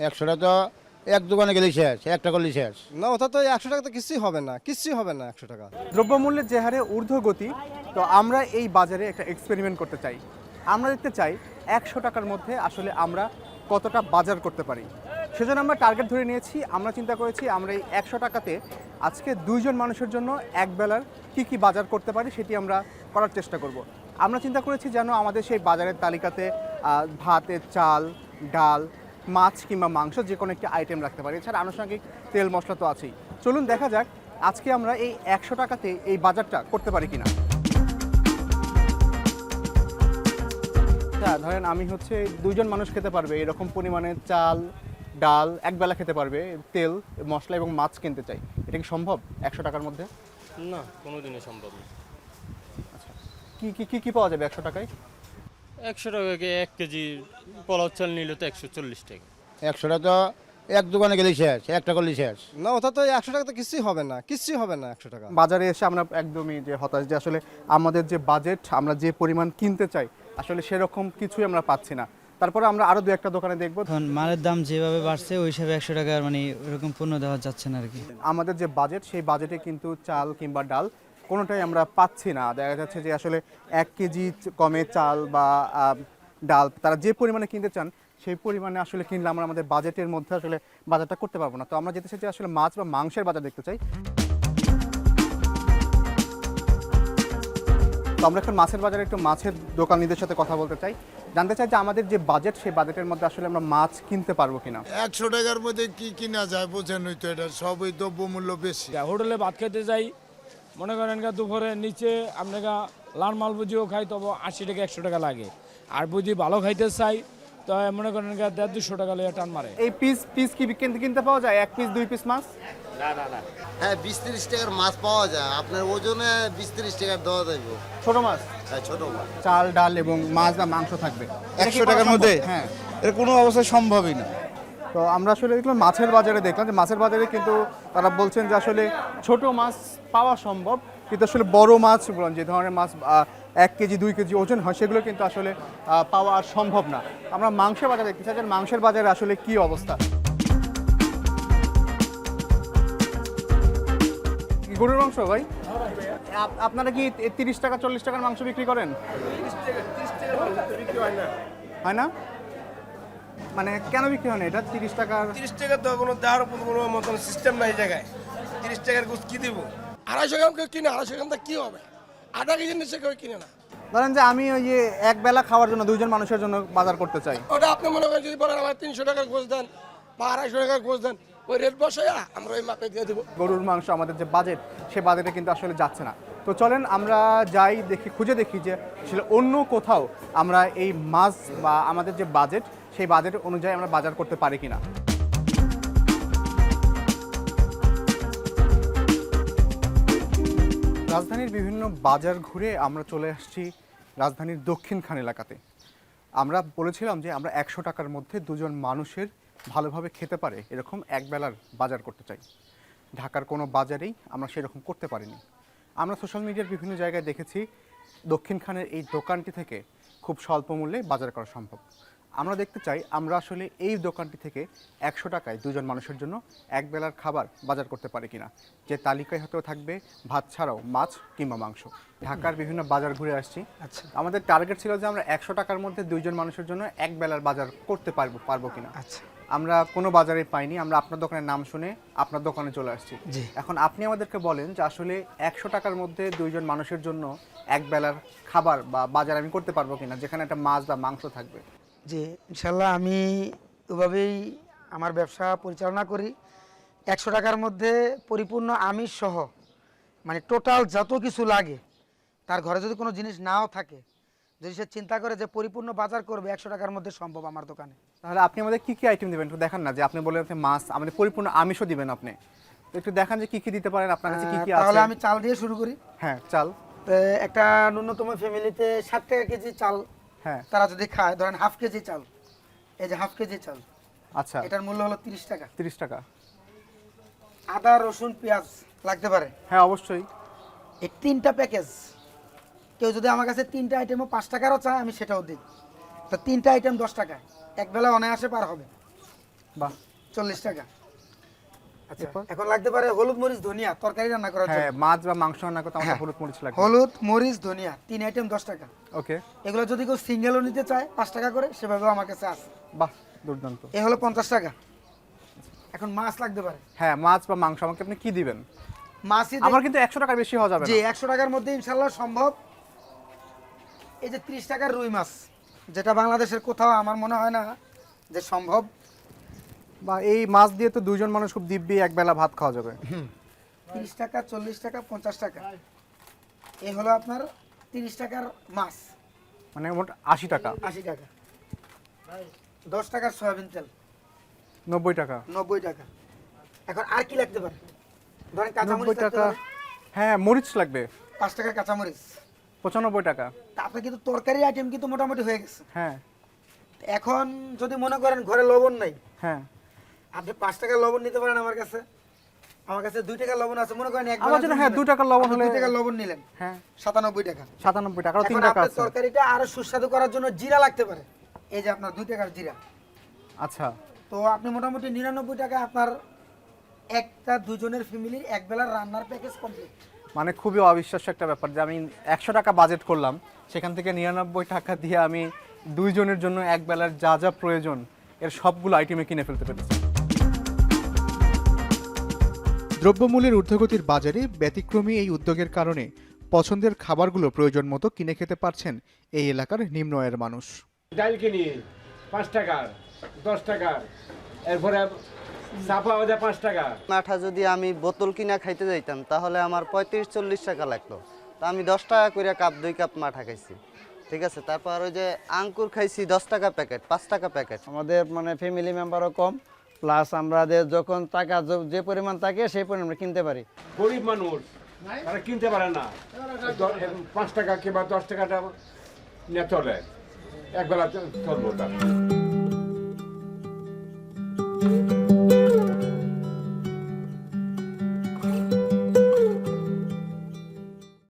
100 তো এক দোকানে গেলেই শেষ, একটা করলেই শেষ। না ওটা তো 100 টাকা তো কিছুই হবে না, কিছুই হবে না 100 টাকা। দ্রব্যমূল্যের যে হারে ঊর্ধ্বগতি, তো আমরা এই বাজারে একটা এক্সপেরিমেন্ট করতে চাই। আমরা দেখতে চাই 100 টাকার মধ্যে আসলে আমরা কতটা বাজার করতে পারি। সেজন্য আমরা টার্গেট ধরে নিয়েছি। আমরা চিন্তা করেছি আমরা এই 100 টাকাতে আজকে 2 জন মানুষের জন্য এক বেলার কি বাজার করতে পারি সেটি আমরা করার চেষ্টা করব। আমরা চিন্তা করেছি যেন আমাদের সেই বাজারের তালিকাতে ভাতের চাল, ডাল, মাছ কিংবা মাংস যে কোনো একটি আইটেম রাখতে পারি। এছাড়া আনুষঙ্গিক তেল মশলা তো আছেই। চলুন দেখা যাক আজকে আমরা এই 100 টাকাতে এই বাজারটা করতে পারি কিনা। আচ্ছা, ধরেন আমি হচ্ছে 2 জন মানুষ খেতে পারবে এরকম পরিমাণে চাল, ডাল একবেলা খেতে পারবে, তেল মশলা এবং মাছ কিনতে চাই। এটা কি সম্ভব 100 টাকার মধ্যে? না, কোনোদিনই সম্ভব না। আচ্ছা, কি কি কি কি পাওয়া যাবে 100 টাকায়? 100 টাকাকে 1 কেজি পোলাও চাল নিলে তো 140 টাকা। 100 তো এক দোকানে গেলেই শেষ, একটা করলেই শেষ। না ওটা তো 100 টাকা তো কিছুই হবে না, কিছুই হবে না 100 টাকা। বাজারে এসে আমরা একদমই যে হতাশ যে আসলে আমাদের যে বাজেট আমরা যে পরিমাণ কিনতে চাই আসলে সেরকম কিছুই আমরা পাচ্ছি না। তারপরে আমরা আরো 2-1টা দোকানে দেখবো। এখন মালের দাম যেভাবে বাড়ছে ওই হিসাবে 100 টাকার মানে ওরকম পণ্য দেওয়া যাচ্ছে না আর কি। আমাদের যে বাজেট সেই বাজেটে কিন্তু চাল কিংবা ডাল কোনোটাই আমরা পাচ্ছি না। দেখা যাচ্ছে যে আসলে 1 কেজি কমে চাল বা ডাল তারা যে পরিমাণে কিনতে চান সেই পরিমাণে আসলে কিনলে আমরা আমাদের বাজেটের মধ্যে আসলে বাজারটা করতে পারবো না। তো আমরা যেতে চাই যে আসলে মাছ বা মাংসের বাজার দেখতে চাই। তো আমরা এখন মাছের বাজারে একটু মাছের দোকানিদের সাথে কথা বলতে চাই, জানতে চাই যে আমাদের যে বাজেট সেই বাজেটের মধ্যে আসলে আমরা মাছ কিনতে পারবো কিনা। 100 টাকার মধ্যে কি কিনা যায় বোঝেনই তো, এটা সবই দ্রব্যমূল্য বেশি। হোটেলে ভাত খেতে যাই, মনে করেন দুপুরে নিচে আপনাকে লাল মাল বুঝিও খাই তবে 80 টাকা 100 টাকা লাগে। আর বুঝি ভালো খাইতে চাই তো মনে করেন 150-200 টাকা লেগে টান মারে। এই পিস কি কিনতে পাওয়া যায় 1 পিস 2 পিস মাছ? হ্যাঁ 20-30 টাকার মাছ পাওয়া যায়, আপনার ওজনে 20-30 টাকার দেওয়া যাবে। ছোট মাছ? হ্যাঁ ছোট মাছ। চাল ডাল এবং মাছ বা মাংস থাকবে 100 টাকার মধ্যে? হ্যাঁ, এর কোনো অবস্থায় সম্ভবই না। তো আমরা আসলে দেখলাম মাছের বাজারে, দেখলাম যে মাছের বাজারে কিন্তু তারা বলছেন যে আসলে ছোট মাছ পাওয়া সম্ভব, কিন্তু আসলে বড় মাছ যে ধরনের মাছ 1 কেজি 2 কেজি ওজন হয় সেগুলো কিন্তু আসলে পাওয়া আর সম্ভব না। আমরা মাংসের বাজারে দেখতে চাই যে মাংসের বাজারে আসলে কি অবস্থা। গরুর মাংস ভাই, আপনারা কি 30 টাকা 40 টাকার মাংস বিক্রি করেন? 30 টাকা হয় না? মানে কেন বিক্রি হয় না এটা 30 টাকার? 30 টাকা তো কোনো দেওয়ার কোনো মতন সিস্টেম নাই জায়গায়। 30 টাকার গোস কি দিব? 250 গ্রাম কেউ কিনে, 250 গ্রাম কি হবে? আধা কেজি নিচে কেউ কিনে না। ধরেন যে আমি ওই যে এক বেলা খাওয়ার জন্য 2 জন মানুষের জন্য বাজার করতে চাই, ওটা আপনি মনে করেন যদি বলেন আমার 300 টাকার গোস দেন বা 250 টাকার গোস দেন, ওই রেট বসাইয়া আমরা ওই মাপে দিয়ে দেবো। গরুর মাংস আমাদের যে বাজেট সে বাজেটে কিন্তু আসলে যাচ্ছে না। তো চলেন আমরা যাই দেখি, খুঁজে দেখি যে আসলে অন্য কোথাও আমরা এই মাছ বা আমাদের যে বাজেট সেই বাজেট অনুযায়ী আমরা বাজার করতে পারি কিনা। রাজধানীর বিভিন্ন বাজার ঘুরে আমরা চলে আসছি রাজধানীর দক্ষিণখান এলাকাতে। আমরা বলেছিলাম যে আমরা 100 টাকার মধ্যে 2 জন মানুষের ভালোভাবে খেতে পারে এরকম একবেলার বাজার করতে চাই। ঢাকার কোনো বাজারেই আমরা সেরকম করতে পারিনি। আমরা সোশ্যাল মিডিয়ার বিভিন্ন জায়গায় দেখেছি দক্ষিণখানের এই দোকানটি থেকে খুব স্বল্প মূল্যে বাজার করা সম্ভব। আমরা দেখতে চাই আমরা আসলে এই দোকানটি থেকে 100 টাকায় 2 জন মানুষের জন্য একবেলার খাবার বাজার করতে পারি কিনা, যে তালিকায় হয়তো থাকবে ভাত ছাড়াও মাছ কিংবা মাংস। ঢাকার বিভিন্ন বাজার ঘুরে আসছি। আচ্ছা, আমাদের টার্গেট ছিল যে আমরা 100 টাকার মধ্যে 2 জন মানুষের জন্য একবেলার বাজার করতে পারবো কিনা। আচ্ছা, আমরা কোনো বাজারে পাইনি, আমরা আপনার দোকানের নাম শুনে আপনার দোকানে চলে আসছি। জি। এখন আপনি আমাদেরকে বলেন যে আসলে 100 টাকার মধ্যে 2 জন মানুষের জন্য একবেলার খাবার বা বাজার আমি করতে পারবো কিনা, যেখানে একটা মাছ বা মাংস থাকবে। জি ইনশাল্লাহ আমি ওভাবেই আমার ব্যবসা পরিচালনা করি। 100 টাকার মধ্যে পরিপূর্ণ আমিষ সহ মানে টোটাল যত কিছু লাগে, তার ঘরে যদি কোনো জিনিস নাও থাকে, যদি সে চিন্তা করে যে পরিপূর্ণ বাজার করবে 100 টাকার মধ্যে সম্ভব আমার দোকানে। তাহলে আপনি আমাদের কি কি আইটেম দেবেন একটু দেখান না, যে আপনি বললেন মাছ, আমাদের পরিপূর্ণ আমিষও দিবেন আপনি, তো একটু দেখান যে কি কি দিতে পারেন আপনার কাছে, কি কি আছে। তাহলে আমি চাল দিয়ে শুরু করি। হ্যাঁ চাল। তো একটা ন্যূনতম ফ্যামিলিতে 60 টাকা কেজি চাল, হ্যাঁ তারা যদি খায়, ধরেন হাফ কেজি চাল, এই যে হাফ কেজি চাল, আচ্ছা এটার মূল্য হলো 30 টাকা। 30 টাকা। আদা রসুন পেঁয়াজ লাগতে পারে, হ্যাঁ অবশ্যই। এই 3টা প্যাকেজ, কেউ যদি আমার কাছে 3টা আইটেমও 5 টাকারও চায় আমি সেটাও দিই। তো 3টা আইটেম 10 টাকা, এক বেলা অনায়াসে পার হবে। বাহ 40 টাকা। আচ্ছা এরপর? এখন লাগতে পারে হলুদ মরিচ ধনিয়া তরকারি রান্না করার জন্য। হ্যাঁ, মাছ বা মাংস রান্না করতে আমাদের হ্যাঁ। হলুদ মরিচ লাগবে। হলুদ মরিচ ধনিয়া 3 আইটেম 10 টাকা। ওকে, এগুলো যদি কেউ সিঙ্গেলও নিতে চায় 5 টাকা করে, সেভাবেও আমার কাছে আছে। বাহ দুর্দান্ত। এ হলো 50 টাকা। এখন মাছ লাগতে পারে। হ্যাঁ, মাছ বা মাংস আমাকে আপনি কি দিবেন? মাছই আমার কিন্তু 100 টাকা বেশি হওয়া যাবে জি না। 100 টাকার মধ্যে ইনশাআল্লাহ সম্ভব। এই যে 30 টাকার রুই মাছ, যেটা বাংলাদেশের কোথাও আমার মনে হয় না যে সম্ভব। বা এই মাছ দিয়ে তো দুইজন মানুষ খুব দিব্যি এক বেলা ভাত খাওয়া যাবে। 30 টাকা 40 টাকা 50 টাকা। এই হলো আপনার 30 টাকার মাছ, মানে মোট 80 টাকা। 80 টাকা। 10 টাকার সয়াবিন তেল 90 টাকা। 90 টাকা। এখন আর কি লাগতে পারে? ধরেন কাঁচামরিচ 90 লাগতে টাকা। পারে, হ্যাঁ, মরিচ লাগবে 5 টাকার কাঁচামরিচ। 95 টাকা। তা আপনার কিন্তু তরকারি আইটেম কিন্তু মোটামুটি হয়ে গেছে। হ্যাঁ এখন যদি মনে করেন ঘরে লবণ নাই, হ্যাঁ, আপনি 5 টাকার লবণ নিতে পারেন আমার কাছে। আমার কাছে 2 টাকার লবণ আছে, মনে করেন এক আমার জন্য হ্যাঁ 2 টাকার লবণ হলে 2 টাকার লবণ নিলেন, হ্যাঁ 97 টাকা। 97 টাকা আর 3 এখন টাকা আপনার আছে। তরকারিটা আরো সুস্বাদু করার জন্য জিরা লাগতে পারে। এই যে আপনার 2 টাকার জিরা। আচ্ছা, তো আপনি মোটামুটি 99 টাকা আপনার একটা দুজনের ফ্যামিলির এক বেলার রান্নার প্যাকেজ কমপ্লিট। মানে খুবই অবিশ্বাস্য একটা ব্যাপার যে আমি 100 টাকা বাজেট করলাম, সেখান থেকে 99 টাকা দিয়ে আমি দুইজনের জন্য এক বেলার যা যা প্রয়োজন এর সবগুলো আইটেমে কিনে ফেলতে পেরেছি। দ্রব্যমূল্যের ঊর্ধ্বগতির বাজারে ব্যতিক্রমী এই উদ্যোগের কারণে পছন্দের খাবারগুলো প্রয়োজন মতো কিনে খেতে পারছেন এই এলাকার নিম্ন আয়ের মানুষ। ডাল কিনি 5 টাকার 10 টাকার, এরপরে চাপা ওটা 5 টাকা। মাঠা যদি আমি বোতল কিনা খাইতে যাইতাম তাহলে আমার 35-40 টাকা লাগতো। তা আমি 10 টাকা করে কাপ 2 কাপ মাঠা খাইছি, ঠিক আছে। তারপর ওই যে আঙ্কুর খাইছি 10 টাকা প্যাকেট, 5 টাকা প্যাকেট। আমাদের মানে ফ্যামিলি মেম্বারও কম, প্লাস আমাদের যখন টাকা যে পরিমাণ থাকে সেই পরিমাণ আমরা কিনতে পারি। গরিব মানুষ তারা কিনতে পারে না, 5 টাকা কিংবা 10 টাকাটা নিয়ে চলে, একবেলা চলবো তার।